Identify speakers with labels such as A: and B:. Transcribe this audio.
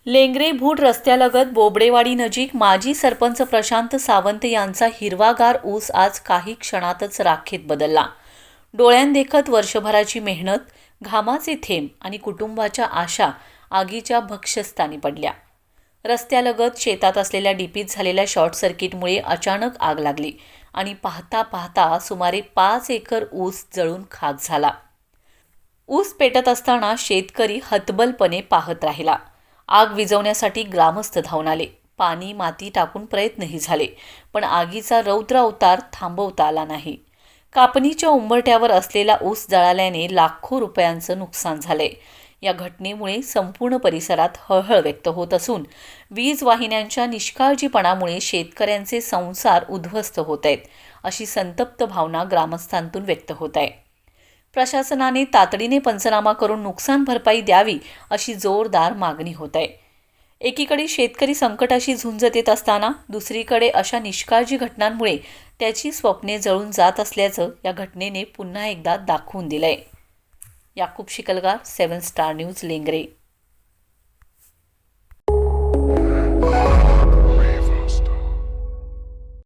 A: लेंगरे भूड रस्त्यालगत बोबडेवाडी नजीक माजी सरपंच प्रशांत सावंत यांचा हिरवागार ऊस आज काही क्षणातच राखेत बदलला। डोळ्यांदेखत वर्षभराची मेहनत, घामाचे थेंब आणि कुटुंबाच्या आशा आगीच्या भक्ष्यस्थानी पडल्या। रस्त्यालगत शेतात असलेल्या डीपीत झालेल्या शॉर्ट सर्किटमुळे अचानक आग लागली आणि पाहता पाहता सुमारे 5 एकर ऊस जळून खाक झाला। ऊस पेटत असताना शेतकरी हतबलपणे पाहत राहिला। आग विझवण्यासाठी ग्रामस्थ धावून आले, पाणी माती टाकून प्रयत्नही झाले, पण आगीचा रौद्र अवतार थांबवता आला नाही। कापणीच्या उंबरठ्यावर असलेला ऊस जळाल्याने लाखो रुपयांचं नुकसान झाले। या घटनेमुळे संपूर्ण परिसरात हळहळ व्यक्त होत असून वीज वाहिन्यांच्या निष्काळजीपणामुळे शेतकऱ्यांचे संसार उद्ध्वस्त होत आहेत, अशी संतप्त भावना ग्रामस्थांतून व्यक्त होत आहे। प्रशासनाने तातडीने पंचनामा करून नुकसान भरपाई द्यावी, अशी जोरदार मागणी होत आहे। एकीकडे शेतकरी संकटाशी झुंज देत असताना दुसरीकडे अशा निष्काळजी घटनांमुळे त्याची स्वप्ने जळून जात असल्याचं या घटनेने पुन्हा एकदा दाखवून दिलंय। Yakub Shikalgar, 7 star news, Lengare.